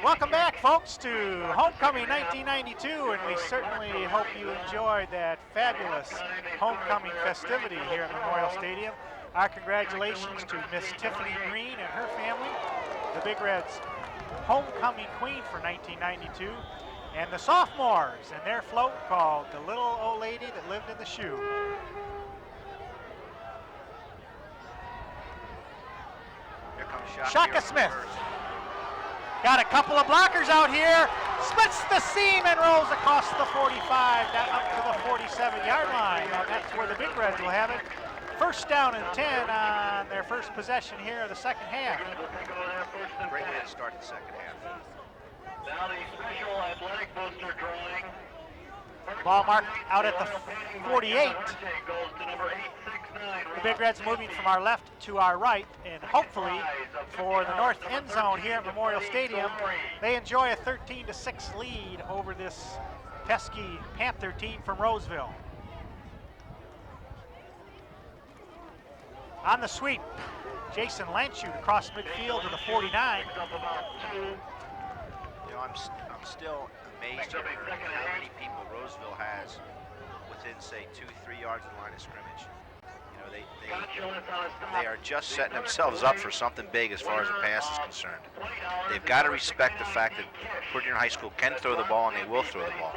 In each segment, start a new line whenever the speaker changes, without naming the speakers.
Welcome back, folks, to Homecoming 1992, and we certainly hope you enjoyed that fabulous homecoming festivity here at Memorial Stadium. Our congratulations to Miss Tiffany Green and her family, the Big Reds' homecoming queen for 1992, and the sophomores and their float called The Little Old Lady That Lived in the Shoe.
Here comes
Shaka Smith. Got a couple of blockers out here. Splits the seam and rolls across the 45 down up to the 47-yard line. And that's where the Big Reds will have it. First down and 10 on their first possession here of the second half.
Great way to start the second half.
Now the special athletic booster drawing.
Ball marked out at the 48. The Big Reds moving from our left to our right, and hopefully for the north end zone here at Memorial Stadium, they enjoy a 13-6 lead over this pesky Panther team from Roseville. On the sweep, Jason Lanchute across midfield to the 49.
You know, I'm still amazed at how many people Roseville has within, say, 2-3 yards of the line of scrimmage. You know, they are just setting themselves up for something big as far as the pass is concerned. They've got to respect the fact that Porter High School can throw the ball, and they will throw the ball.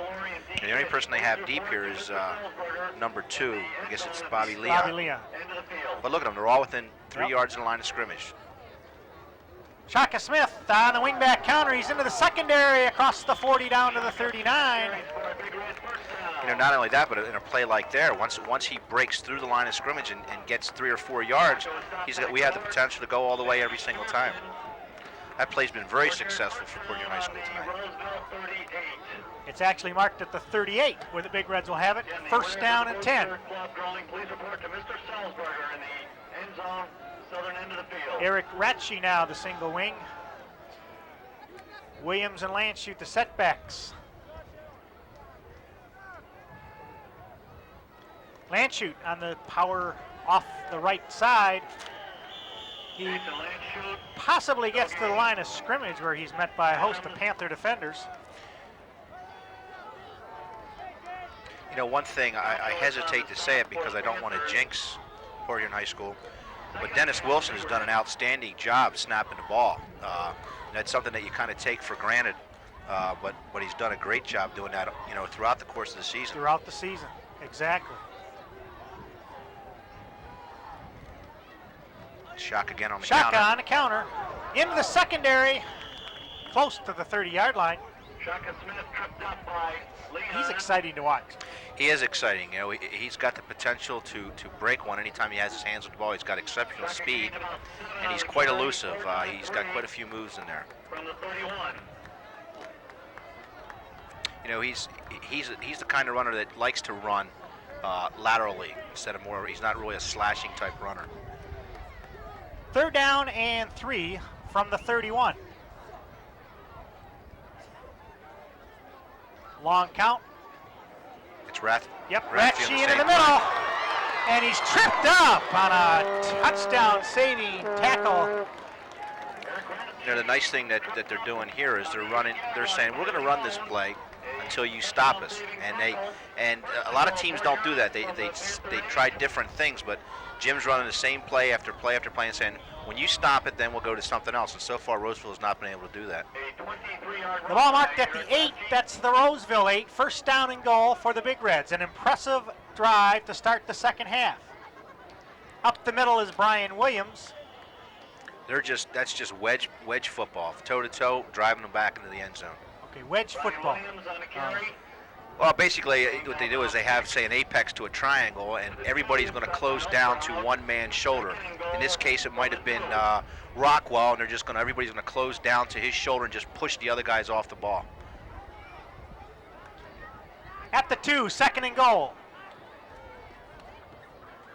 And the only person they have deep here is number 2. I guess it's Bobby Leon.
Bobby Leon.
But look at them. They're all within 3 yards of the line of scrimmage.
Shaka Smith on the wingback counter. He's into the secondary across the 40 down to the 39.
You know, not only that, but in a play like there, once he breaks through the line of scrimmage and gets 3 or 4 yards, we have the potential to go all the way every single time. That play's been very successful for Porter High School tonight.
It's actually marked at the 38, where the Big Reds will have it. First down and 10. Eric Ratchie now the single wing. Williams and Lanchute the setbacks. Lanchute on the power off the right side. He possibly gets to the line of scrimmage where he's met by a host of Panther defenders.
You know, one thing, I hesitate to say it because I don't want to jinx Porter High School, but Dennis Wilson has done an outstanding job snapping the ball. That's something that you kind of take for granted, but he's done a great job doing that, you know, throughout the course of the season.
Throughout the season, exactly.
Shock again on the counter.
Shaka on the counter. Into the secondary, close to the 30-yard line.
Shaka Smith tripped up by Leon.
He's exciting to watch.
He is exciting. You know, he's got the potential to break one anytime he has his hands on the ball. He's got exceptional speed, and he's quite elusive. He's got quite a few moves in there.
From the 31.
You know, he's the kind of runner that likes to run laterally instead of more. He's not really a slashing type runner.
Third down and 3 from the 31. Long count.
It's Rath.
Yep, Ratchie into the middle. And he's tripped up on a touchdown saving tackle.
You know, the nice thing that they're doing here is they're saying, we're going to run this play until you stop us. And a lot of teams don't do that. They try different things, but Jim's running the same play after play after play and saying, when you stop it, then we'll go to something else. And so far, Roseville has not been able to do that.
The ball marked at the 8. That's the Roseville 8. First down and goal for the Big Reds. An impressive drive to start the second half. Up the middle is Brian Williams.
That's just wedge football, toe to toe, driving them back into the end zone.
Okay, wedge football.
Well, basically, what they do is they have, say, an apex to a triangle, and everybody's going to close down to one man's shoulder. In this case, it might have been Rockwell, and everybody's going to close down to his shoulder and just push the other guys off the ball.
At the 2, second and goal.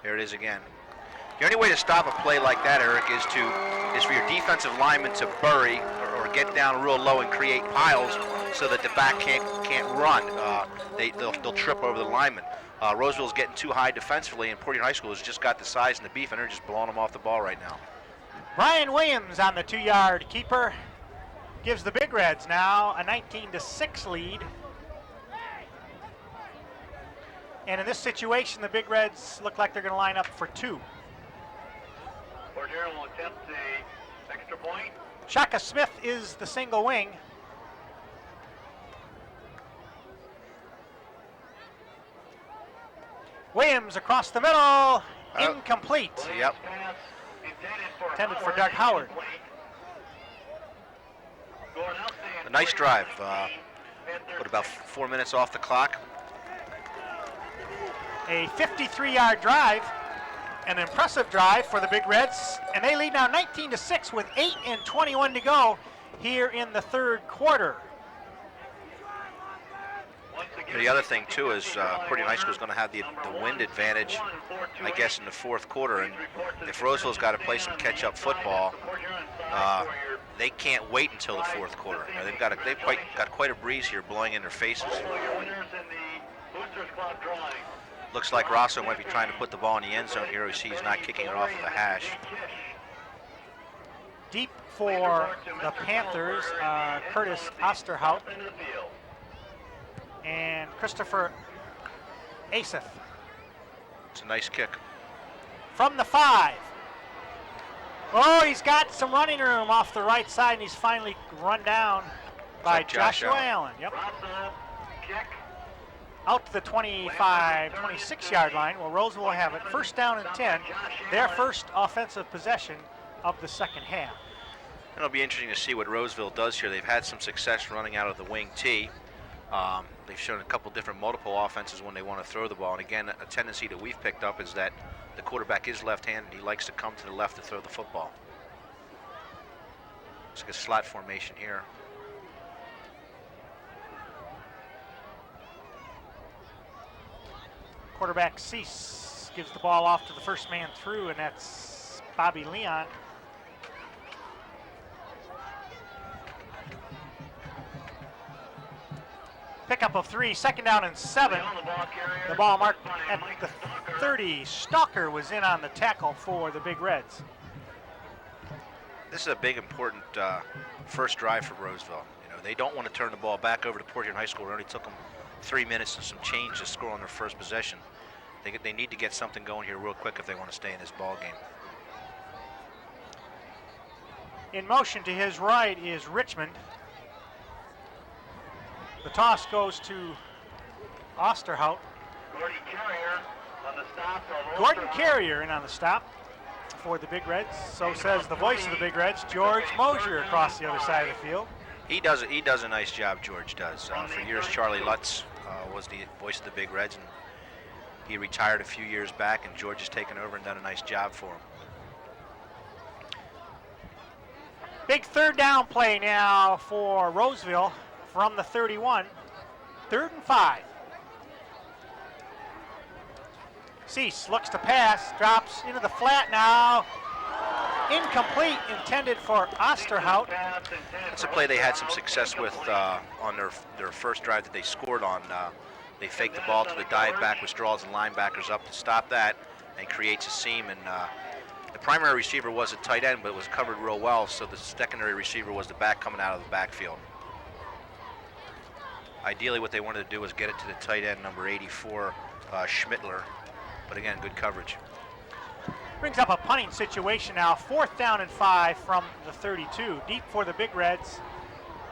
There it is again. The only way to stop a play like that, Eric, is for your defensive lineman to bury or get down real low and create piles so that the back can't run. They'll trip over the lineman. Roseville's getting too high defensively, and Porter High School has just got the size and the beef, and they're just blowing them off the ball right now.
Brian Williams on the 2-yard keeper. gives the Big Reds now a 19-6 lead. And in this situation, the Big Reds look like they're going to line up for 2.
Cordero will attempt the extra point.
Shaka Smith is the single wing. Williams across the middle, incomplete.
Yep.
Intended for Doug Howard.
A nice drive. Put about 4 minutes off the clock.
A 53-yard drive, an impressive drive for the Big Reds, and they lead now 19-6 with 8:21 to go here in the third quarter.
The other thing too is Portage High School is going to have the wind advantage, I guess, in the fourth quarter. And if Roseville's got to play some catch-up football, they can't wait until the fourth quarter. You know, they've got quite a breeze here blowing in their faces. Looks like Rosso might be trying to put the ball in the end zone here. We see he's not kicking it off of the hash.
Deep for the Panthers, Curtis Osterhout and Christopher Asif.
It's a nice kick.
From the 5. Oh, he's got some running room off the right side, and he's finally run down by Joshua Allen. Yep. Out to the 25, 26-yard line. Well, Roseville will have it. First down and 10. Their first offensive possession of the second half.
It'll be interesting to see what Roseville does here. They've had some success running out of the wing T. They've shown a couple different multiple offenses when they want to throw the ball. And again, a tendency that we've picked up is that the quarterback is left-handed. He likes to come to the left to throw the football. It's like a slot formation here.
Quarterback Cease gives the ball off to the first man through, and that's Bobby Leon. Pickup of 3, second down and 7. The ball marked at the 30. Stalker was in on the tackle for the Big Reds.
This is a big, important first drive for Roseville. You know, they don't want to turn the ball back over to Portage High School. It only took them 3 minutes and some change to score on their first possession. They need to get something going here real quick if they want to stay in this ball game.
In motion to his right is Richmond. The toss goes to Osterhout. Gordon Carrier in on the stop for the Big Reds. So says the voice of the Big Reds, George Mosier, across the other side of the field.
He does a nice job, George does. For years, Charlie Lutz was the voice of the Big Reds, and he retired a few years back, and George has taken over and done a nice job for him.
Big third down play now for Roseville from the 31. 3rd and 5. Cease looks to pass, drops into the flat now. Incomplete, intended for Osterhout.
That's a play they had some success with on their first drive that they scored on. They faked the ball to the dive back, which draws the linebackers up to stop that and creates a seam. And the primary receiver was a tight end, but it was covered real well, so the secondary receiver was the back coming out of the backfield. Ideally, what they wanted to do was get it to the tight end, number 84, Schmittler. But again, good coverage.
Brings up a punting situation now. 4th down and 5 from the 32. Deep for the Big Reds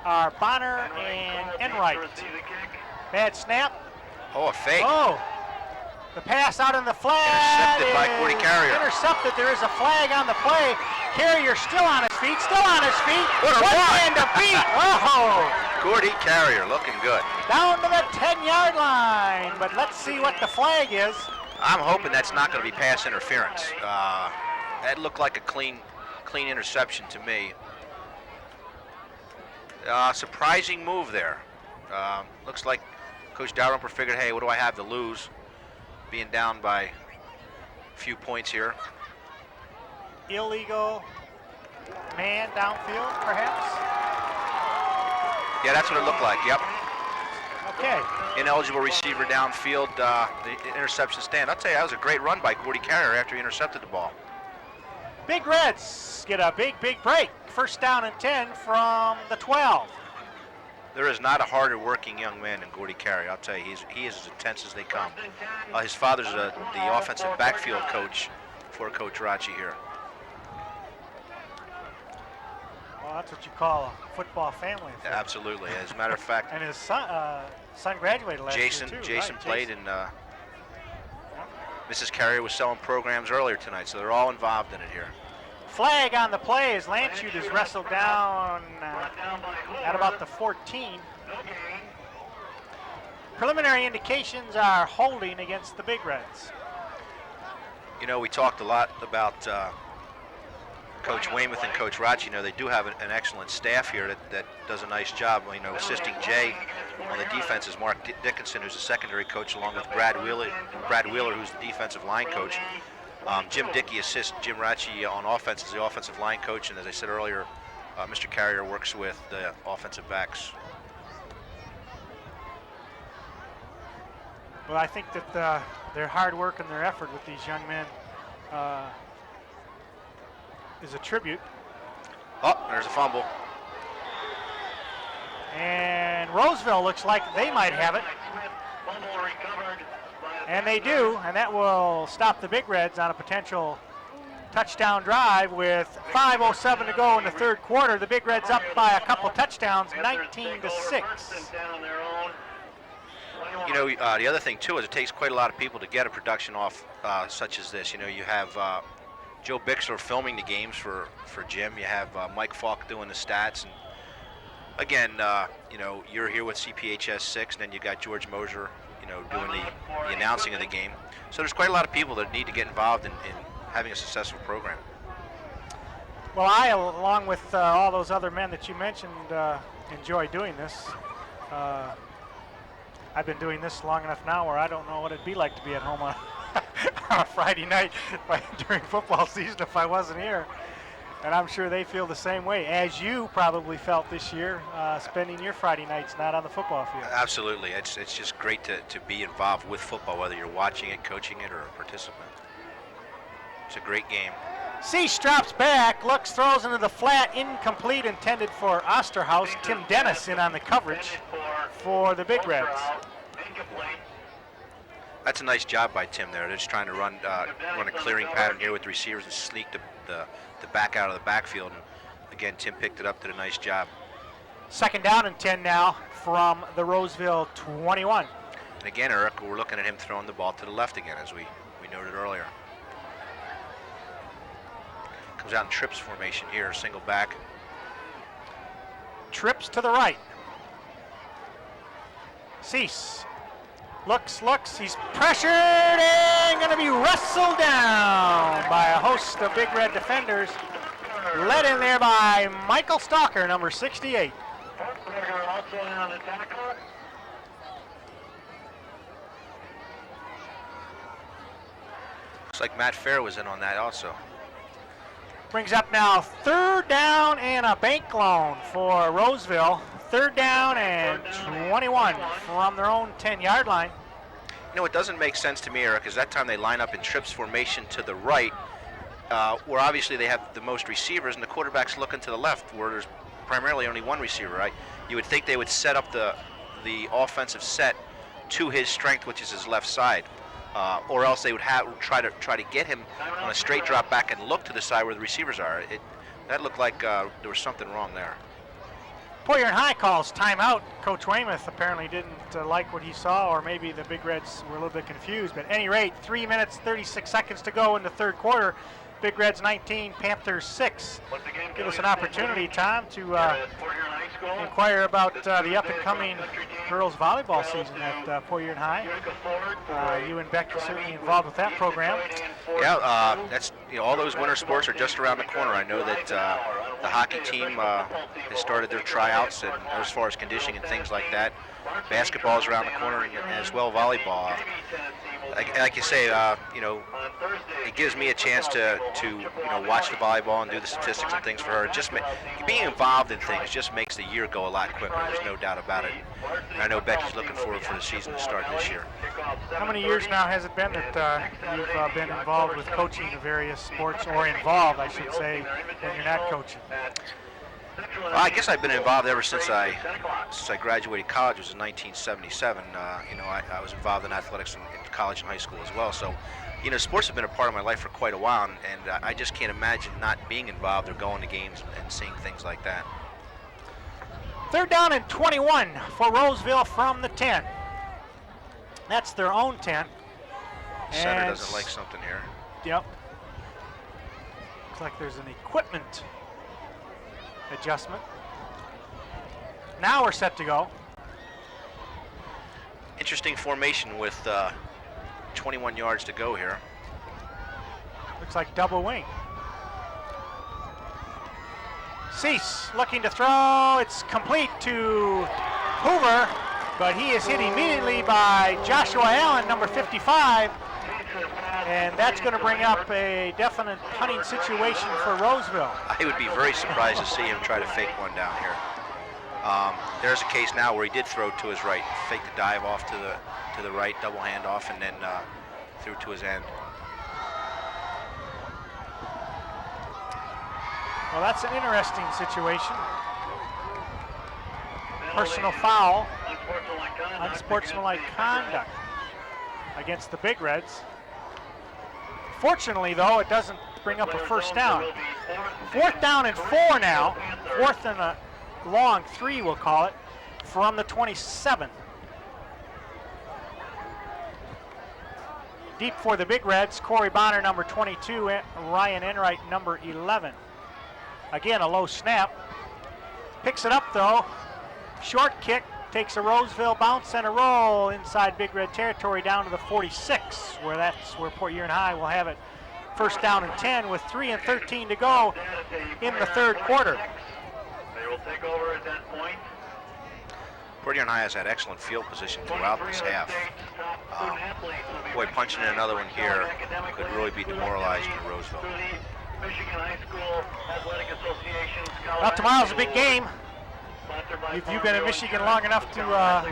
are Bonner and Enright. Bad snap.
Oh, a fake.
Oh, the pass out in the flag.
Intercepted by Gordy Carrier.
Intercepted. There is a flag on the play. Carrier still on his feet. Still on his feet.
What a
One
run.
man to beat. Oh.
Gordy Carrier looking good.
Down to the 10-yard line. But let's see what the flag is.
I'm hoping that's not going to be pass interference. That looked like a clean interception to me. Surprising move there. Looks like Coach Dalrymper figured, hey, what do I have to lose? Being down by a few points here.
Illegal man downfield, perhaps?
Yeah, that's what it looked like, yep.
Okay.
Ineligible receiver downfield, the interception stand. I'll tell you, that was a great run by Gordy Carrier after he intercepted the ball.
Big Reds get a big break first down and 10 from the 12.
There is not a harder working young man than Gordy Carey. I'll tell you, he is as intense as they come. His father's the offensive backfield coach for Coach Rachi here.
Well, that's what you call a football family affair.
Absolutely. As a matter of fact,
And his son graduated last year, too.
Jason
right,
played, and Mrs. Carrier was selling programs earlier tonight, so they're all involved in it here.
Flag on the play as Landshut is wrestled down at about the 14. Preliminary indications are holding against the Big Reds.
You know, we talked a lot about Coach Weymouth and Coach Rachi. You know, they do have an excellent staff here that does a nice job. You know, assisting Jay on the defense is Mark Dickinson, who's a secondary coach, along with Brad Wheeler, who's the defensive line coach. Jim Dickey assists Jim Rachi on offense as the offensive line coach, and as I said earlier, Mr. Carrier works with the offensive backs.
Well, I think that their hard work and their effort with these young men is a tribute.
Oh, there's a fumble.
And Roseville looks like they might have it. And they do, and that will stop the Big Reds on a potential touchdown drive with 5:07 to go in the third quarter. The Big Reds up by a couple touchdowns, 19-6.
You know, the other thing too is it takes quite a lot of people to get a production off such as this. You know, you have Joe Bixler filming the games for Jim. You have Mike Falk doing the stats, and again, you know, you're here with CPHS 6, and then you got George Mosier, you know, doing the announcing of the game. So there's quite a lot of people that need to get involved in having a successful program.
Well, I, along with all those other men that you mentioned, enjoy doing this. I've been doing this long enough now where I don't know what it'd be like to be at home on a Friday night during football season if I wasn't here. And I'm sure they feel the same way, as you probably felt this year, spending your Friday nights not on the football field.
Absolutely. It's just great to be involved with football, whether you're watching it, coaching it, or a participant. It's a great game.
Cease drops back, looks, throws into the flat, incomplete, intended for Osterhaus. Tim Dennis in on the coverage for the Big Reds.
That's a nice job by Tim there. They're just trying to run a clearing pattern here with the receivers and sneak the back out of the backfield. And again, Tim picked it up, did a nice job.
Second down and 10 now from the Roseville 21.
And again, Eric, we're looking at him throwing the ball to the left again, as we noted earlier. Comes out in trips formation here, single back.
Trips to the right. Cease. Looks, he's pressured and going to be wrestled down by a host of Big Red defenders. Led in there by Michael Stalker, number 68.
Also on the tackle.
Looks like Matt Fair was in on that also.
Brings up now third down and a bank loan for Roseville. Third down and 21 from their own 10-yard line.
You know, it doesn't make sense to me, Eric, because that time they line up in trips formation to the right, where obviously they have the most receivers, and the quarterback's looking to the left, where there's primarily only one receiver, right? You would think they would set up the offensive set to his strength, which is his left side, or else they would try to get him on a straight drop back and look to the side where the receivers are. That looked like there was something wrong there.
Poyer and High calls timeout. Coach Weymouth apparently didn't like what he saw, or maybe the Big Reds were a little bit confused. But at any rate, 3 minutes, 36 seconds to go in the third quarter. Big Reds 19, Panthers 6. Give us an opportunity, Tom, to inquire about the up-and-coming girls volleyball season at Poyer and High. You and Beck are certainly involved with that program.
Yeah, that's all those winter sports are just around the corner. I know that the hockey team has started their tryouts, and as far as conditioning and things like that. Basketball is around the corner, and as well volleyball. Like you say, it gives me a chance to watch the volleyball and do the statistics and things for her. Being involved in things just makes the year go a lot quicker. There's no doubt about it. And I know Becky's looking forward for the season to start this year.
How many years now has it been that you've been involved with coaching the various sports, or involved, I should say, when you're not coaching?
Well, I guess I've been involved ever since I graduated college. It was in 1977. I was involved in athletics in college and high school as well. So, sports have been a part of my life for quite a while, and I just can't imagine not being involved or going to games and seeing things like that.
3rd down and 21 for Roseville from the 10. That's their own 10.
Center doesn't like something here.
Yep. Looks like there's an equipment adjustment. Now we're set to go.
Interesting formation with 21 yards to go here.
Looks like double wing. Cease looking to throw. It's complete to Hoover, but he is hit immediately by Joshua Allen, number 55. And that's going to bring up a definite punting situation for Roseville.
I would be very surprised to see him try to fake one down here. There's a case now where he did throw to his right, fake the dive off to the right, double handoff, and then threw to his end.
Well, that's an interesting situation. Personal foul, unsportsmanlike conduct against the Big Reds. Fortunately, though, it doesn't bring up a first down. 4th down and 4 now. 4th and a long 3, we'll call it, from the 27. Deep for the Big Reds, Corey Bonner, number 22, and Ryan Enright, number 11. Again, a low snap. Picks it up, though. Short kick, takes a Roseville bounce and a roll inside Big Red territory down to the 46, where that's where Port Huron High will have it. 1st down and 10 with 3 and 13 to go in the 3rd quarter.
They will take over at that point.
Port Huron High has had excellent field position throughout this half. Boy, punching in another one here could really be demoralizing to Roseville.
Michigan High School Athletic Association.
Well, tomorrow's a big game. If you've been in Michigan long enough to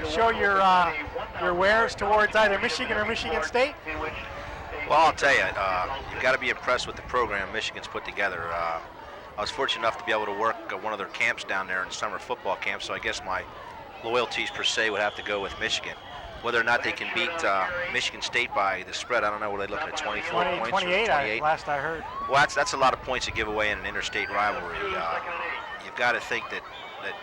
show your wares towards either Michigan or Michigan State?
Well, I'll tell you, you've got to be impressed with the program Michigan's put together. I was fortunate enough to be able to work at one of their camps down there in summer football camp, so I guess my loyalties per se would have to go with Michigan. Whether or not they can beat Michigan State by the spread, I don't know. Were they looking at 24 points?
28, last I heard.
Well, that's a lot of points to give away in an interstate rivalry. You've got to think that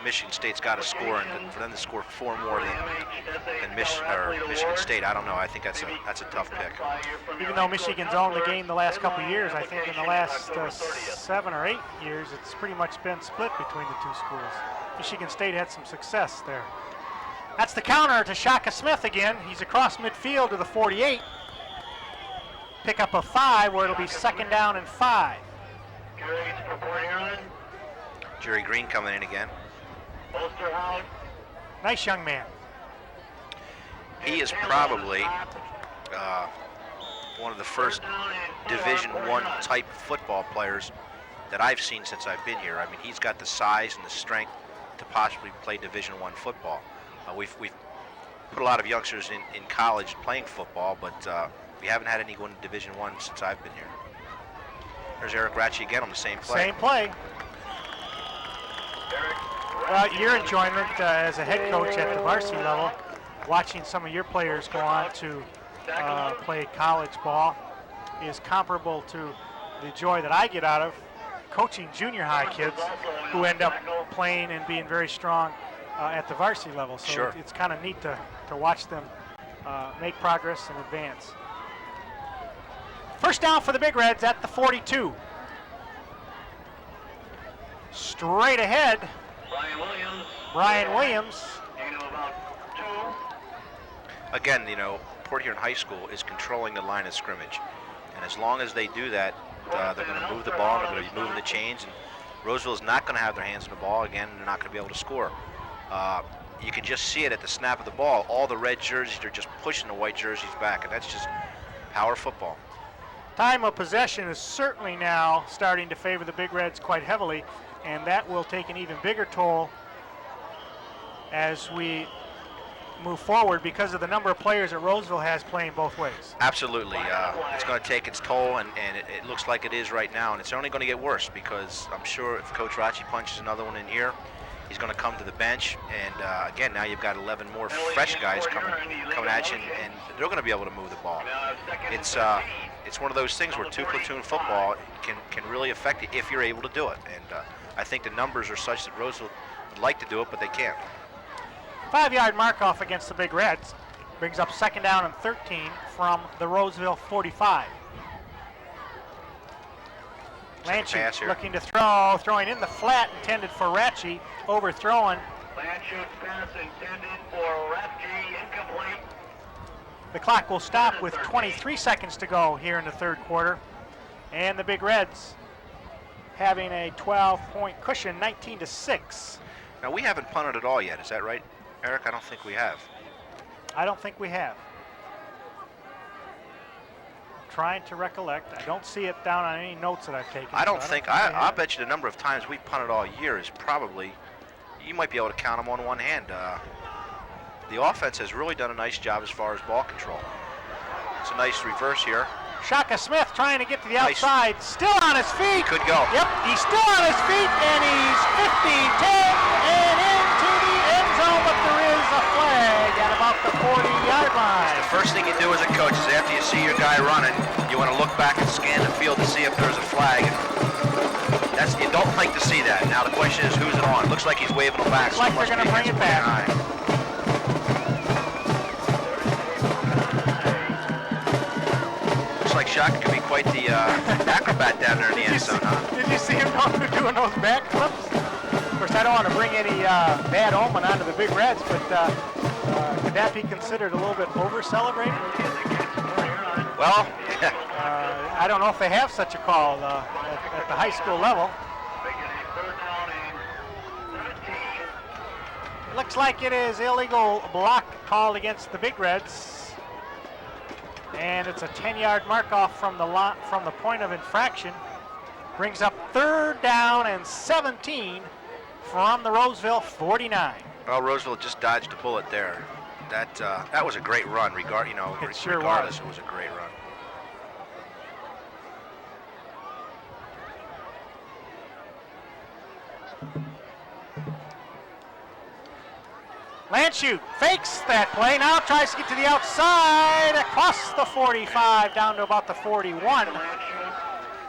Michigan State's got to score, and for them to score 4 more than Michigan State, I don't know. I think that's a tough pick.
Even though Michigan's owned the game the last couple of years, I think in the last 7 or 8 years, it's pretty much been split between the two schools. Michigan State had some success there. That's the counter to Shaka Smith again. He's across midfield to the 48. Pick up a 5 where it'll be 2nd down and 5.
Jerry Green coming in again.
Nice young man.
He is probably one of the first Division I type football players that I've seen since I've been here. I mean, he's got the size and the strength to possibly play Division I football. We've put a lot of youngsters in college playing football, but we haven't had anyone in Division I since I've been here. There's Eric Ratchey again on the same play.
Same play. Well, your enjoyment as a head coach at the varsity level, watching some of your players go on to play college ball, is comparable to the joy that I get out of coaching junior high kids who end up playing and being very strong at the varsity level. So
sure.
It's kind of neat to watch them make progress and advance. 1st down for the Big Reds at the 42. Straight ahead, Brian Williams.
Again, Port Huron High School is controlling the line of scrimmage. And as long as they do that, they're going to move the ball, they're going to be moving the chains, and Roseville is not going to have their hands on the ball again, and they're not going to be able to score. You can just see it at the snap of the ball. All the red jerseys are just pushing the white jerseys back, and that's just power football.
Time of possession is certainly now starting to favor the Big Reds quite heavily, and that will take an even bigger toll as we move forward because of the number of players that Roseville has playing both ways.
Absolutely. It's going to take its toll, and it looks like it is right now, and it's only going to get worse because I'm sure if Coach Rachi punches another one in here, he's going to come to the bench, and again, now you've got 11 more fresh guys coming at you, and they're going to be able to move the ball. It's one of those things where two-platoon football can really affect you if you're able to do it, and I think the numbers are such that Roseville would like to do it, but they can't.
5-yard mark off against the Big Reds brings up 2nd down and 13 from the Roseville 45. Lanchuk looking to throw, throwing in the flat intended for Ratchie, overthrowing.
Lanchuk's pass intended for Ratchie, incomplete.
The clock will stop with 23 seconds to go here in the 3rd quarter, and the Big Reds having a 12-point cushion, 19-6.
Now we haven't punted at all yet, is that right, Eric? I don't think we have.
I don't think we have. Trying to recollect. I don't see it down on any notes that I've taken.
I'll bet you the number of times we've punted all year is probably, you might be able to count them on one hand. The offense has really done a nice job as far as ball control. It's a nice reverse here.
Shaka Smith trying to get to the outside, still on his feet.
He could go.
Yep, he's still on his feet, and he's 50, 10, and into the end zone, but there is a flag at about the 40-yard line.
The first thing you do as a coach is after you see your guy running, you want to look back and scan the field to see if there's a flag. You don't like to see that. Now the question is, who's it on? Looks like he's waving them back.
Looks like they're going to bring it back.
Shaka could be quite the acrobat down there in the end zone, huh?
Did you see him doing those back flips? Of course, I don't want to bring any bad omen onto the Big Reds, but could that be considered a little bit over-celebrating?
Well,
I don't know if they have such a call at the high school level. Looks like it is illegal block called against the Big Reds. And it's a 10-yard mark off from the point of infraction. Brings up 3rd down and 17 from the Roseville 49.
Well, Roseville just dodged a bullet there. That was a great run. Regardless,
sure
it was a great run.
Lanchuk fakes that play, now tries to get to the outside, across the 45, down to about the 41.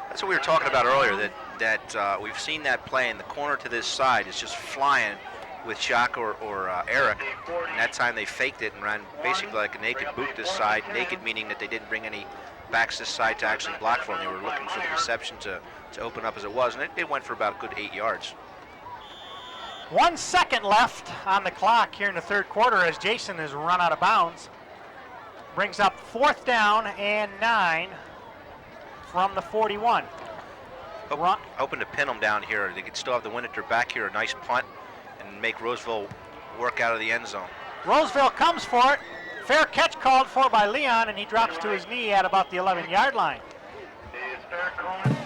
That's what we were talking about earlier, that we've seen that play, and the corner to this side is just flying with Shaka or Eric, and that time they faked it and ran basically like a naked boot this side, naked meaning that they didn't bring any backs this side to actually block for them. They were looking for the reception to open up as it was, and it went for about a good 8 yards.
1 second left on the clock here in the 3rd quarter as Jason has run out of bounds. Brings up 4th down and 9 from the 41.
Hoping to pin them down here. They could still have the wind at their back here, a nice punt, and make Roseville work out of the end zone.
Roseville comes for it. Fair catch called for by Leon, and he drops to his knee at about the 11-yard line.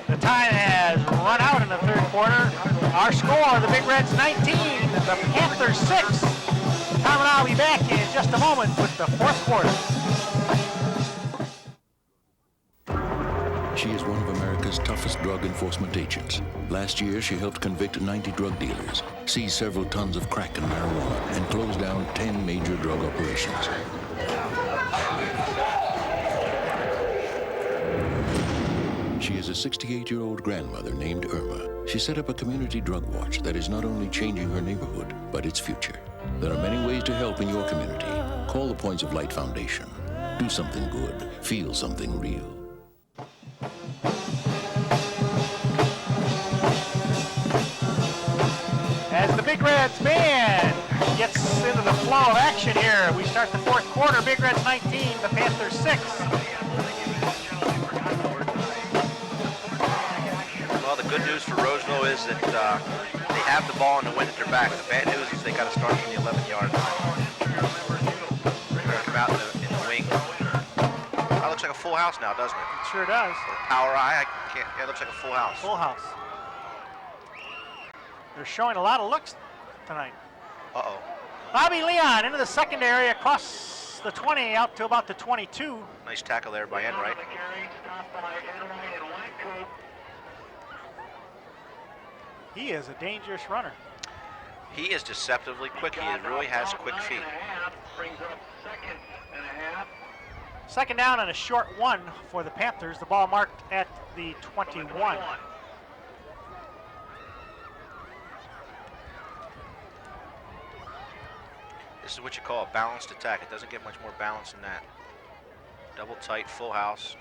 The time has run out in the 3rd quarter. Our score, the Big Reds 19, the Panthers 6. Tom and I will be back in just a moment with the 4th quarter.
She is one of America's toughest drug enforcement agents. Last year, she helped convict 90 drug dealers, seize several tons of crack and marijuana, and close down 10 major drug operations. She is a 68-year-old grandmother named Irma. She set up a community drug watch that is not only changing her neighborhood, but its future. There are many ways to help in your community. Call the Points of Light Foundation. Do something good. Feel something real.
As the Big Reds band gets into the flow of action here, we start the 4th quarter. Big Reds 19, the Panthers 6.
Well, the good news for Roseville is that they have the ball and the wind at their back. The bad news is they got to start from the 11-yard line. They're going to come out in the wing. That looks like a full house now, doesn't it?
It sure does.
Or power eye, I can't. Yeah, it looks like a full house.
Full house. They're showing a lot of looks tonight.
Uh-oh.
Bobby Leon into the secondary across the 20 out to about the 22.
Nice tackle there by Enright.
He is a dangerous runner.
He is deceptively quick. He really has quick feet.
Second down and a short one for the Panthers. The ball marked at the 21.
This is what you call a balanced attack. It doesn't get much more balance than that. Double tight, full house.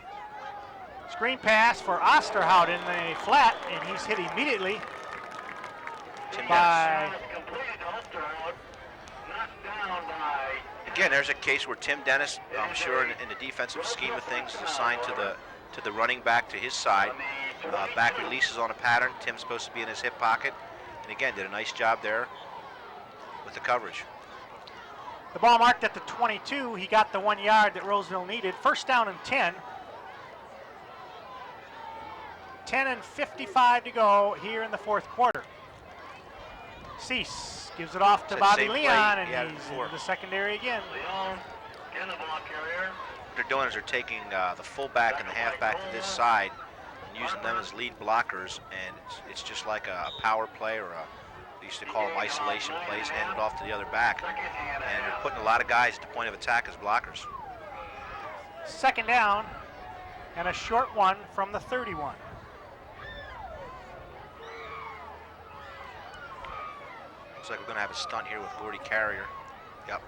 Screen pass for Osterhout in the flat, and he's hit immediately by...
Again, there's a case where Tim Dennis, I'm sure in the defensive scheme of things, is assigned to the running back to his side. Back releases on a pattern. Tim's supposed to be in his hip pocket. And again, did a nice job there with the coverage.
The ball marked at the 22. He got the 1 yard that Roseville needed. First down and 10. 10 and 55 to go here in the fourth quarter. Cease gives it off to Bobby Leon, and he's in the secondary again.
What they're doing is they're taking the fullback and the halfback to this side and using them as lead blockers, and it's just like a power play, or they used to call them isolation plays, handed off to the other back, and they're putting a lot of guys at the point of attack as blockers.
Second down and a short one from the 31.
Looks like we're going to have a stunt here with Gordy Carrier. Yep.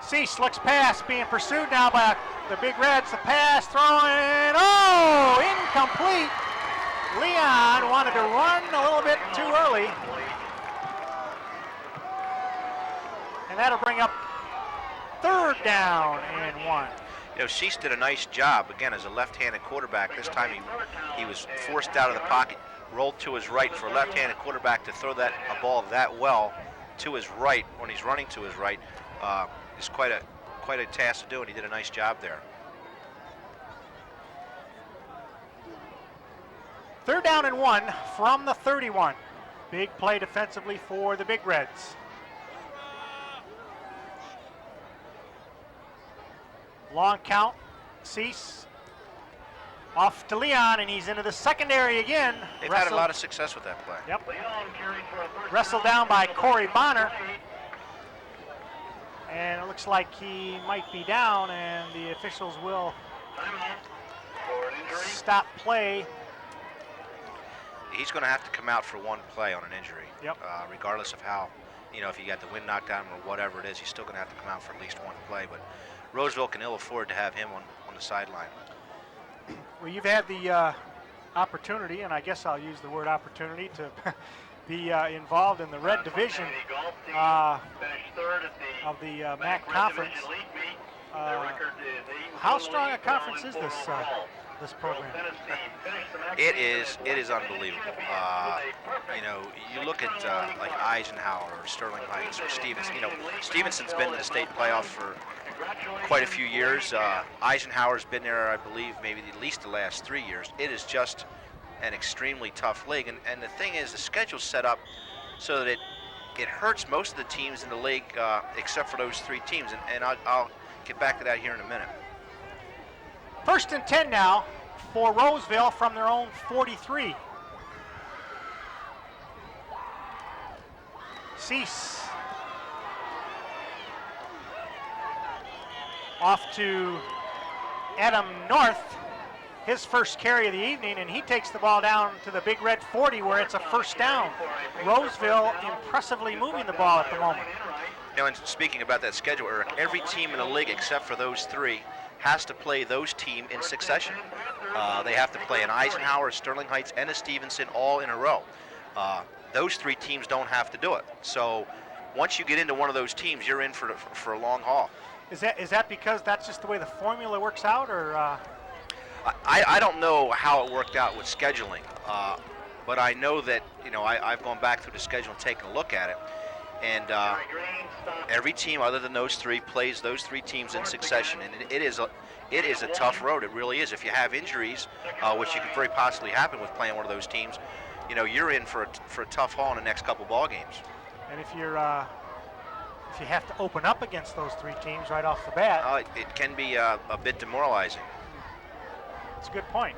Cease looks pass being pursued now by the Big Reds. The pass throwing, oh, incomplete. Leon wanted to run a little bit too early. And that'll bring up third down and 1.
You know, Cease did a nice job, again, as a left-handed quarterback. This time he was forced out of the pocket, rolled to his right. For a left-handed quarterback to throw a ball that well to his right when he's running to his right is quite a task to do, and he did a nice job there.
Third down and 1 from the 31. Big play defensively for the Big Reds. Long count, Cease off to Leon, and he's into the secondary again.
They've had a lot of success with that play.
Yep. Wrestled down by Corey Bonner. And it looks like he might be down, and the officials will stop play.
He's going to have to come out for one play on an injury.
Yep.
Regardless of how, if you got the wind knocked down or whatever it is, he's still going to have to come out for at least one play. But Roseville can ill afford to have him on the sideline.
Well, you've had the opportunity, and I guess I'll use the word opportunity, to be involved in the Red Division of the MAC Conference. How strong a conference is this program?
It is unbelievable. You look at like Eisenhower or Sterling Heights or Stevenson. Stevenson's been in the state playoff for quite a few years. Eisenhower's been there, I believe, maybe at least the last 3 years. It is just an extremely tough league, and the thing is, the schedule's set up so that it hurts most of the teams in the league except for those 3 teams, and I'll get back to that here in a minute.
First and 10 now for Roseville from their own 43. Cease off to Adam North, his first carry of the evening, and he takes the ball down to the Big Red 40 where it's a first down. Roseville impressively moving the ball at the moment.
And speaking about that schedule, Eric, every team in the league except for those 3 has to play those teams in succession. They have to play an Eisenhower, a Sterling Heights, and a Stevenson all in a row. Those 3 teams don't have to do it. So once you get into one of those teams, you're in for a long haul.
Is that because that's just the way the formula works out, or?
I don't know how it worked out with scheduling, but I know that I've gone back through the schedule and taken a look at it. And every team other than those three plays those three teams in succession, and it is a tough road. It really is. If you have injuries, which you could very possibly happen with playing one of those teams, you know, you're in for a tough haul in the next couple ball games.
And if you have to open up against those three teams right off the bat,
it can be a bit demoralizing.
That's a good point.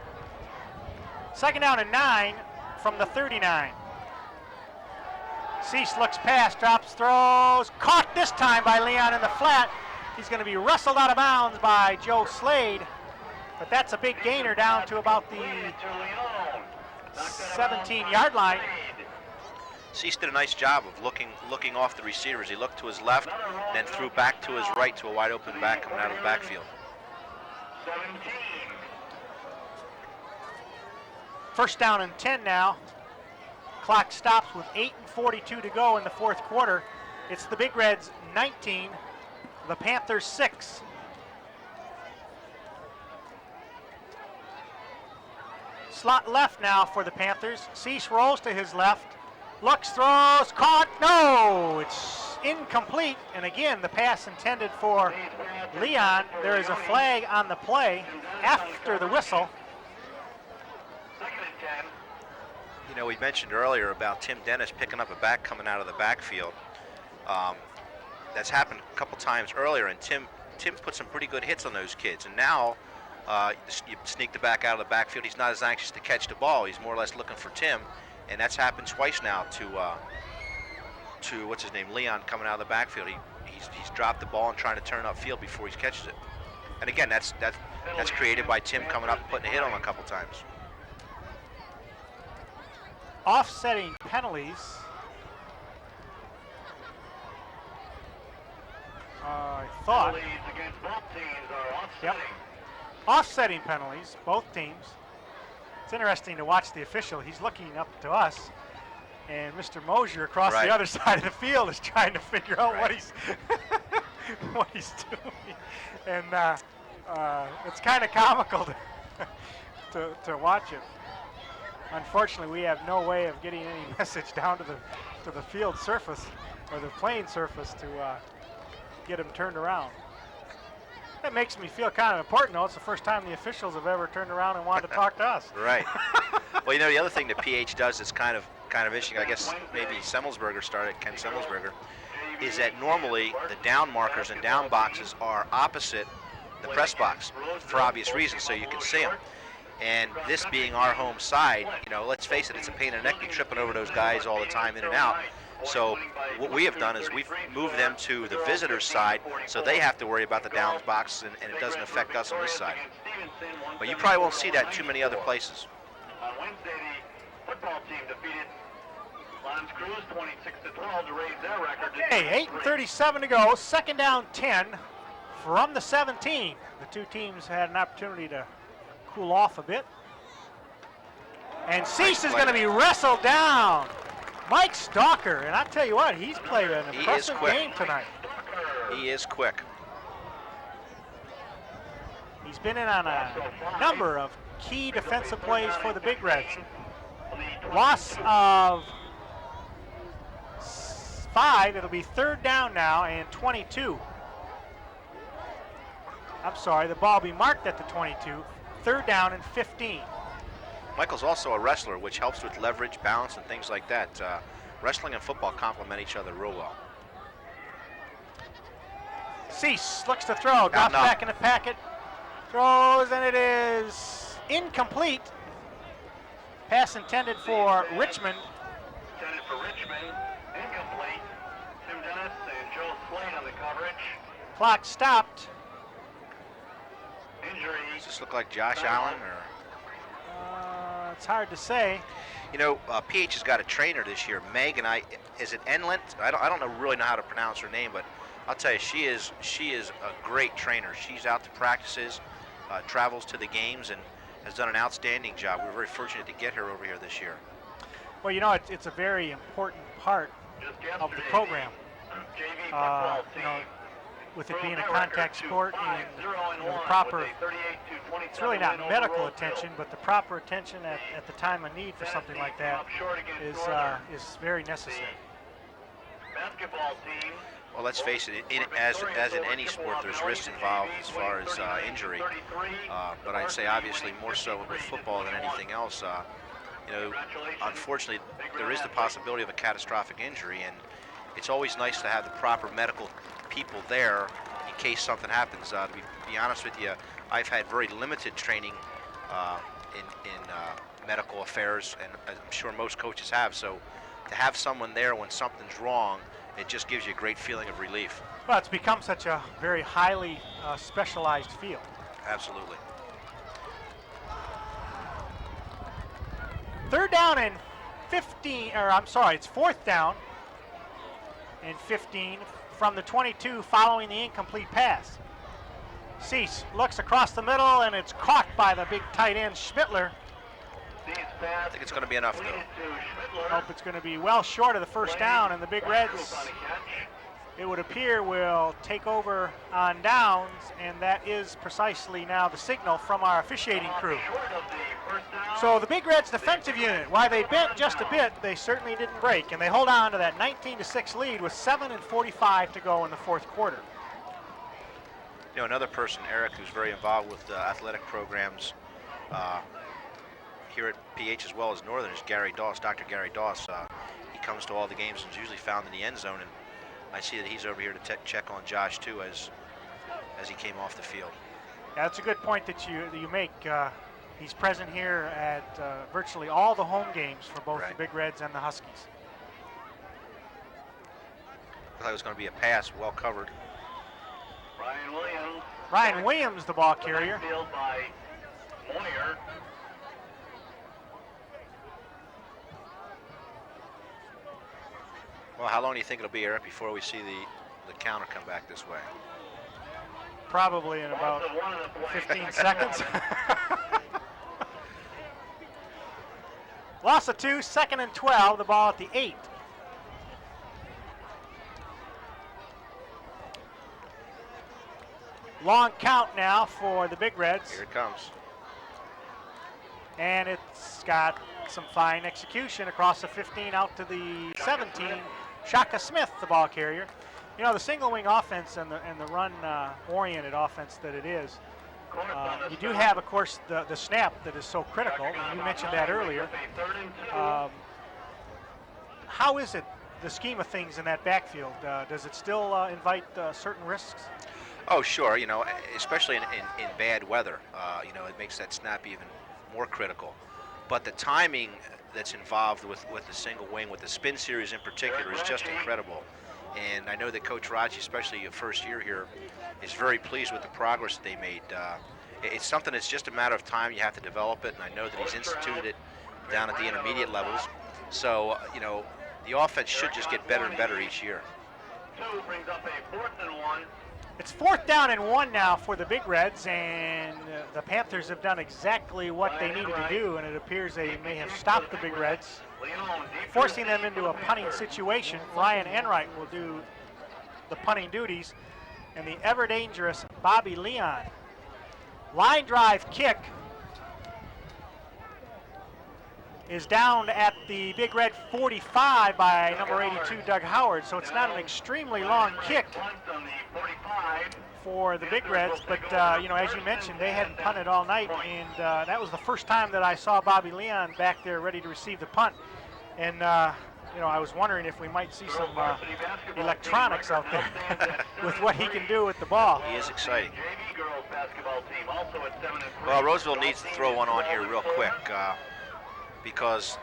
2nd down and 9 from the 39. Cease looks past, drops, throws, caught this time by Leon in the flat. He's going to be wrestled out of bounds by Joe Slade, but that's a big gainer down to about the 17-yard line.
Cease did a nice job of looking off the receivers. He looked to his left and then threw back to his right to a wide open back coming out of the backfield.
1st down and 10 now. Clock stops with 8:42 to go in the 4th quarter. It's the Big Reds 19, the Panthers 6. Slot left now for the Panthers. Cease rolls to his left. Looks, throws, caught, no! It's incomplete. And again, the pass intended for Leon. There is a flag on the play after the whistle.
You know, we mentioned earlier about Tim Dennis picking up a back coming out of the backfield. That's happened a couple times earlier, and Tim put some pretty good hits on those kids. And now you sneak the back out of the backfield. He's not as anxious to catch the ball. He's more or less looking for Tim, and that's happened twice now to what's his name, Leon, coming out of the backfield. He's dropped the ball and trying to turn upfield before he catches it. And again, that's created by Tim coming up and putting a hit on him a couple times.
Offsetting penalties. I thought. Yep. Offsetting penalties, both teams. It's interesting to watch the official. He's looking up to us, and Mr. Mosier across the other side of the field is trying to figure out what he's what he's doing, and it's kind of comical to watch it. Unfortunately, we have no way of getting any message down to the field surface or the playing surface to get him turned around. That makes me feel kind of important, though. It's the first time the officials have ever turned around and wanted to talk to us.
Right. Well, you know, the other thing that PH does that's kind of interesting, I guess maybe Semmelsberger started, Ken Semmelsberger, is that normally the down markers and down boxes are opposite the press box for obvious reasons, so you can see them. And this being our home side, you know, let's face it, it's a pain in the neck. You're tripping over those guys all the time in and out. So what we have done is we've moved them to the visitors' side, so they have to worry about the downs box, and it doesn't affect us on this side. But you probably won't see that in too many other places.
On Wednesday, the football team defeated Lons Cruz 26-12 to raise their record.
Hey, 8:37 to go. 2nd down 10 from the 17. The two teams had an opportunity to cool off a bit. And Cease is going to be wrestled down. Mike Stalker, and I tell you what, he's played an impressive game tonight.
He is quick.
He's been in on a number of key defensive plays for the Big Reds. Loss of 5, it'll be 3rd down now and 22. I'm sorry, the ball will be marked at the 22. 3rd down and 15.
Michael's also a wrestler, which helps with leverage, balance, and things like that. Wrestling and football complement each other real well.
Cease looks to throw, drops back in the packet, throws, and it is incomplete. Pass intended for Richmond.
Intended for Richmond, incomplete. Tim Dennis and Joe Slade on the coverage.
Clock stopped.
Injury.
Does this look like Josh Allen, or?
It's hard to say.
You know, PH has got a trainer this year, Meg, and is it Enlent? I don't really know how to pronounce her name, but I'll tell you, she is a great trainer. She's out to practices, travels to the games, and has done an outstanding job. We're very fortunate to get her over here this year.
Well, you know, it's a very important part of the program. You know, with it being a contact sport and the proper, it's really not medical attention, but the proper attention at the time of need for something like that is very necessary.
basketball team.
Well, let's face it, as in any sport, there's risks involved as far as injury. But I'd say obviously more so with football than anything else. You know, unfortunately, there is the possibility of a catastrophic injury, and it's always nice to have the proper medical people there in case something happens. To be honest with you, I've had very limited training in medical affairs, and I'm sure most coaches have. So to have someone there when something's wrong, it just gives you a great feeling of relief.
Well, it's become such a very highly specialized field.
Absolutely.
Third down and 15, or I'm sorry, it's fourth down and 15 from the 22 following the incomplete pass. Cease looks across the middle, and it's caught by the big tight end, Schmittler.
I think it's going to be enough, though.
Hope it's going to be well short of the first down, and the Big Reds, it would appear, will take over on downs, and that is precisely now the signal from our officiating crew. So the Big Reds defensive unit, while they bent just a bit, they certainly didn't break, and they hold on to that 19-6 lead with 7:45 to go in the fourth quarter.
You know, another person, Eric, who's very involved with athletic programs here at PH as well as Northern is Gary Doss, Dr. Gary Doss. He comes to all the games and is usually found in the end zone, and I see that he's over here to check on Josh too as he came off the field.
Yeah, that's a good point that you make. He's present here at virtually all the home games for both the Big Reds and the Huskies.
I thought it was going to be a pass, well covered.
Ryan Williams, the ball carrier.
By Moyer.
Well, how long do you think it'll be, Eric, before we see the counter come back this way?
Probably in about 15 seconds. Loss of 2, 2nd and 12, the ball at the 8. Long count now for the Big Reds.
Here it comes.
And it's got some fine execution across the 15 out to the 17. Shaka Smith, the ball carrier. You know, the single wing offense and the run oriented offense that it is, you do have, of course, the snap that is so critical. You mentioned that earlier. How is it, the scheme of things in that backfield? Does it still invite certain risks?
Oh, sure. You know, especially in bad weather, you know, it makes that snap even more critical. But the timing that's involved with the single wing, with the spin series in particular, is just incredible. And I know that Coach Raji, especially your first year here, is very pleased with the progress that they made. It's something that's just a matter of time. You have to develop it, and I know that he's instituted it down at the intermediate levels. So, you know, the offense should just get better and better each year.
Brings up a 4th and 1.
It's 4th down and 1 now for the Big Reds, and the Panthers have done exactly what they needed to do, and it appears they may have stopped the Big Reds, forcing them into a punting situation. Ryan Enright will do the punting duties, and the ever-dangerous Bobby Leon. Line drive kick is down at the Big Red 45 by number 82, Doug Howard. So it's not an extremely long kick for the Big Reds, but you know, as you mentioned, they hadn't punted all night, and that was the first time that I saw Bobby Leon back there ready to receive the punt. And you know, I was wondering if we might see some electronics out there with what he can do with the ball.
He is exciting. Well, Roseville needs to throw one on here real quick. Because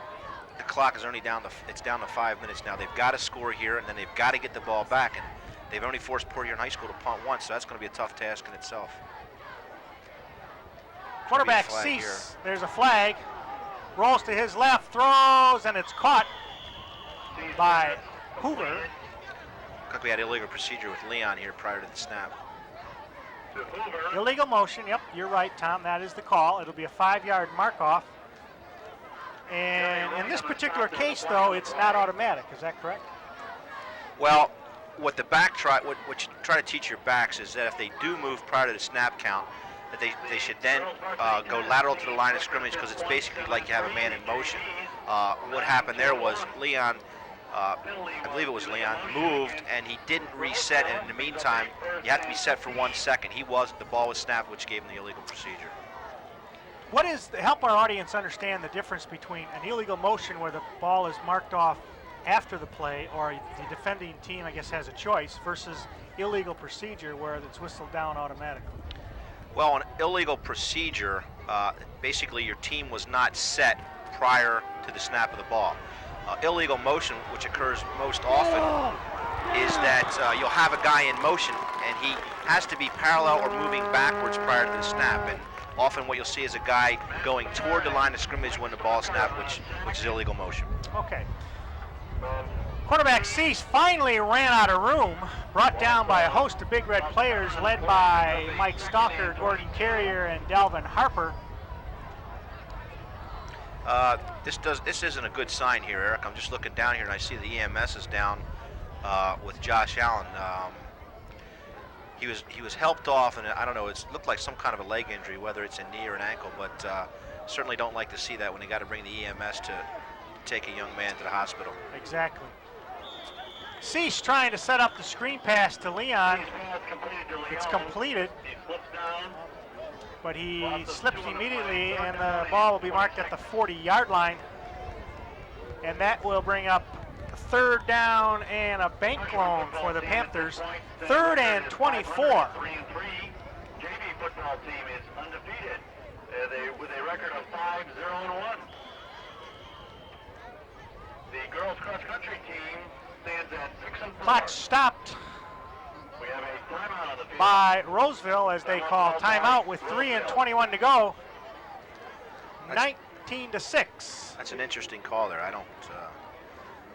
the clock is only down to 5 minutes now. They've got to score here, and then they've got to get the ball back. And they've only forced Port Huron High School to punt once, so that's going to be a tough task in itself.
Quarterback Cease. There's a flag. Rolls to his left, throws, and it's caught by Hoover.
Looks like we had illegal procedure with Leon here prior to the snap.
Illegal motion. Yep, you're right, Tom. That is the call. It'll be a 5-yard mark-off. And in this particular case, though, it's not automatic. Is that correct?
Well, what you try to teach your backs is that if they do move prior to the snap count, that they should then go lateral to the line of scrimmage, because it's basically like you have a man in motion. What happened there was Leon I believe it was Leon, moved, and he didn't reset, and in the meantime, you have to be set for 1 second. He wasn't. The ball was snapped, which gave him the illegal procedure.
What is, help our audience understand the difference between an illegal motion where the ball is marked off after the play, or the defending team, I guess, has a choice, versus illegal procedure where it's whistled down automatically?
Well, an illegal procedure, basically your team was not set prior to the snap of the ball. Illegal motion, which occurs most often, is that you'll have a guy in motion and he has to be parallel or moving backwards prior to the snap. And often what you'll see is a guy going toward the line of scrimmage when the ball snapped, which is illegal motion.
Okay. Quarterback Cease finally ran out of room, brought down by a host of Big Red players led by Mike Stalker, Gordon Carrier, and Delvin Harper.
This isn't a good sign here, Eric. I'm just looking down here and I see the EMS is down with Josh Allen. He was helped off, and I don't know, it looked like some kind of a leg injury, whether it's a knee or an ankle, but certainly don't like to see that when they got to bring the EMS to take a young man to the hospital.
Exactly. Cease trying to set up the screen pass to Leon. It's completed, but he slips immediately, and the ball will be marked at the 40-yard line. And that will bring up 3rd down and a bank loan for the Panthers. 3rd and 24.
JV football team is undefeated with a record of 5-0-1. The girls cross-country team stands at 6-4.
Clock stopped
We have a timeout on the field.
by Roseville as they call timeout with 3:21 to go. 19-6.
That's an interesting call there. I don't.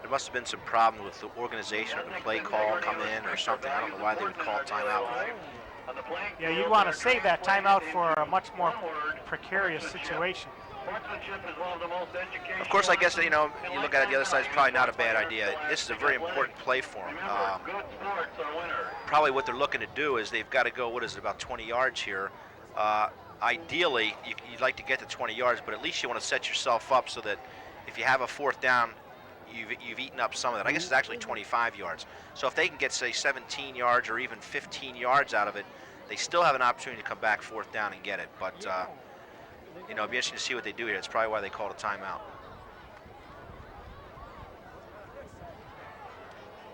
There must have been some problem with the organization of the play call come in or something. I don't know why they would call timeout.
Yeah, you'd want to save that timeout for a much more precarious situation.
Of course, I guess, you know, you look at it the other side, it's probably not a bad idea. This is a very important play for them. Probably what they're looking to do is they've got to go, what is it, about 20 yards here. Ideally, you'd like to get to 20 yards, but at least you want to set yourself up so that if you have a 4th down, you've eaten up some of that. I guess it's actually 25 yards. So if they can get, say, 17 yards or even 15 yards out of it, they still have an opportunity to come back 4th down and get it. But, you know, it'll be interesting to see what they do here. It's probably why they called a timeout.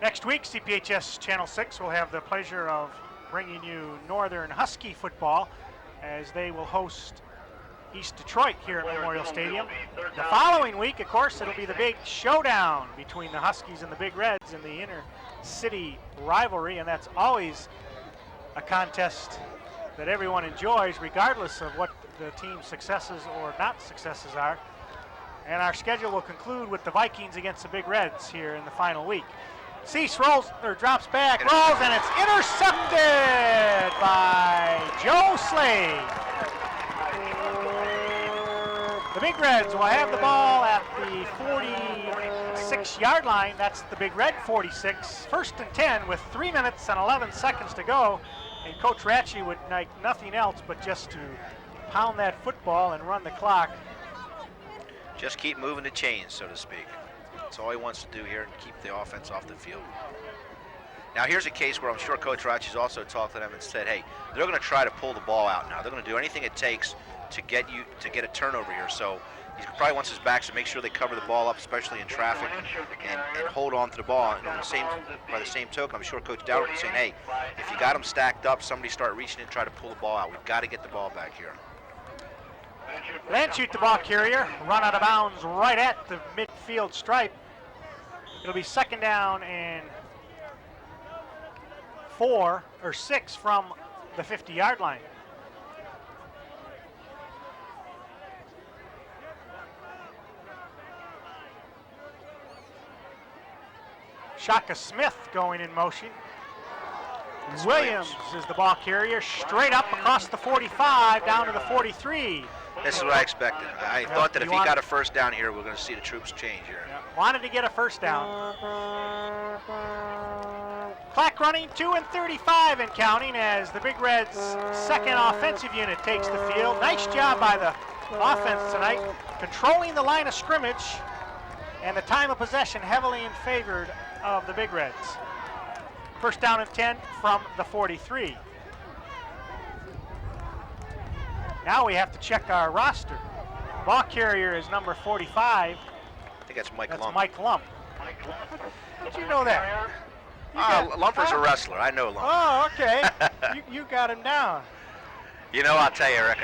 Next week, CPHS Channel 6 will have the pleasure of bringing you Northern Husky football as they will host East Detroit here at Memorial Stadium. The following week, of course, it'll be the big showdown between the Huskies and the Big Reds in the inter-city rivalry, and that's always a contest that everyone enjoys, regardless of what the team's successes or not successes are. And our schedule will conclude with the Vikings against the Big Reds here in the final week. Cease rolls, or drops back, rolls, and it's intercepted by Joe Slade. The Big Reds will have the ball at the 46-yard line. That's the Big Red 46. 1st and 10 with 3 minutes and 11 seconds to go. And Coach Ratchey would like nothing else but just to pound that football and run the clock.
Just keep moving the chains, so to speak. That's all he wants to do here, and keep the offense off the field. Now here's a case where I'm sure Coach Ratchey's also talked to them and said, hey, they're going to try to pull the ball out now. They're going to do anything it takes to get a turnover here. So he probably wants his backs to make sure they cover the ball up, especially in traffic, and hold on to the ball. And by the same token, I'm sure Coach Dowd is saying, hey, if you got them stacked up, somebody start reaching in and try to pull the ball out. We've got to get the ball back here.
Then shoot the ball carrier, run out of bounds right at the midfield stripe. It'll be 2nd down and 4 or 6 from the 50-yard line. Shaka Smith going in motion. Williams is the ball carrier, straight up across the 45 down to the 43.
This is what I expected. I thought that if he got a 1st down here, we're going to see the troops change here.
Wanted to get a 1st down. Clock running, 2 and 35 and counting as the Big Reds' 2nd offensive unit takes the field. Nice job by the offense tonight, controlling the line of scrimmage And the time of possession heavily in favor of the Big Reds. First down and 10 from the 43. Now we have to check our roster. Ball carrier is number 45.
I think that's Mike
That's
Lump.
Mike Lump. How'd you know that?
Lumper's a wrestler. I know Lump.
Oh, okay. you got him down.
You know, I'll tell you, Eric,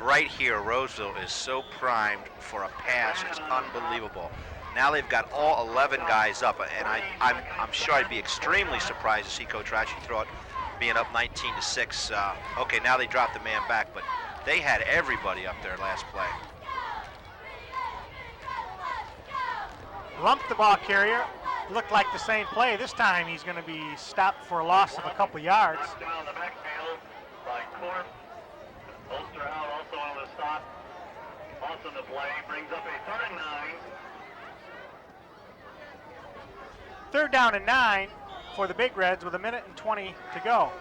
right here, Roseville is so primed for a pass. It's unbelievable. Now they've got all 11 guys up, and I'm sure I'd be extremely surprised to see Coach Ratchey throw it, being up 19-6. Okay, now they dropped the man back, but they had everybody up there last play.
Lump, the ball carrier, looked like the same play. This time he's going to be stopped for a loss of a couple yards.
Down the backfield by Corp. Osterhout also on the stop. Also in the play, brings up a 3rd and 9.
Third down and 9 for the Big Reds with 1:20 to go.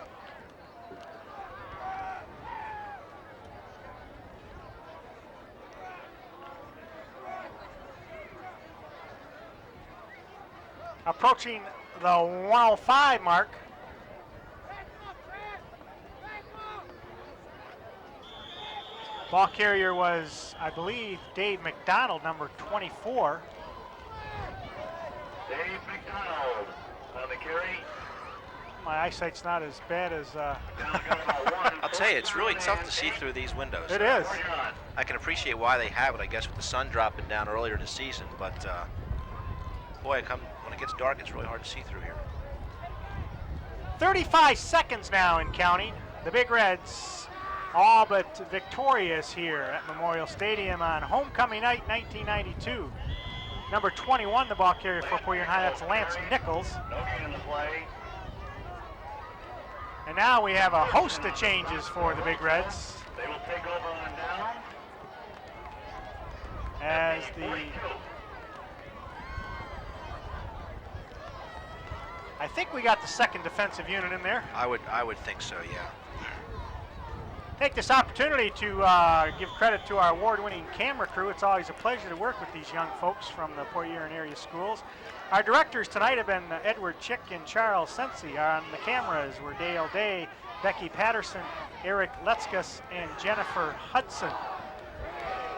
Approaching the 105 mark. Ball carrier was, I believe, Dave McDonald, number 24.
Dave McDonald on the carry.
My eyesight's not as bad as...
I'll tell you, it's really tough to see through these windows.
It is.
I can appreciate why they have it, I guess, with the sun dropping down earlier in the season, but boy, when it gets dark, it's really hard to see through here.
35 seconds now in counting. The Big Reds all but victorious here at Memorial Stadium on homecoming night 1992. Number 21, the ball carrier for Port Huron High, that's Lance Nichols.
No gain in the play.
And now we have a host of changes for the Big Reds.
They will take over on down.
As I think we got the second defensive unit in there.
I would think so, yeah.
Take this opportunity to give credit to our award-winning camera crew. It's always a pleasure to work with these young folks from the Port Huron area schools. Our directors tonight have been Edward Chick and Charles Sensi. On the cameras were Dale Day, Becky Patterson, Eric Letzkus, and Jennifer Hudson.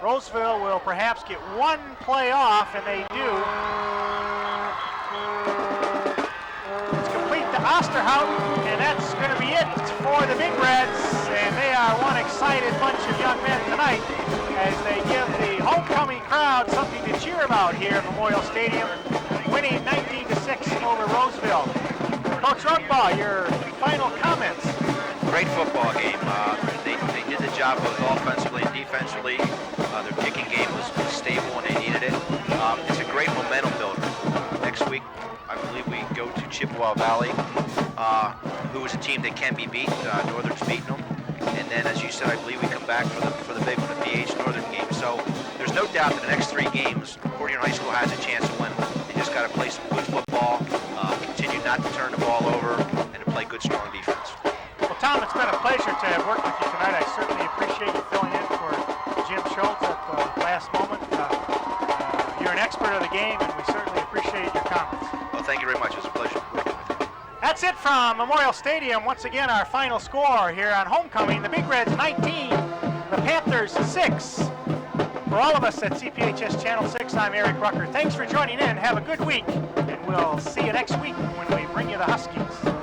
Roseville will perhaps get one play off, and they do. It's complete to Osterhout, and that's going to be it for the Big Reds. And they are one excited bunch of young men tonight as they give the homecoming crowd something to cheer about here at Memorial Stadium, winning 19-6 over Roseville. Coach Rugbaugh, your final comments.
Great football game. They did the job both offensively and defensively. Their kicking game was stable when they needed it. It's a great momentum builder. Next week, I believe we go to Chippewa Valley, who is a team that can be beat. Northern's beaten them. And then, as you said, I believe we come back for the PH Northern game. So there's no doubt that the next 3 games, Port Huron High School has a chance to win. They just got to play some good football, continue not to turn the ball over, and to play good, strong defense.
Well, Tom, it's been a pleasure to have worked with you tonight. I certainly appreciate you filling in for Jim Schultz at the last moment. You're an expert of the game, and we certainly appreciate your comments.
Well, thank you very much. It was a pleasure working with you.
That's it from Memorial Stadium. Once again, our final score here on homecoming. The Big Reds 19, the Panthers 6. For all of us at CPHS Channel 6, I'm Eric Rucker. Thanks for joining in. Have a good week, and we'll see you next week when we bring you the Huskies.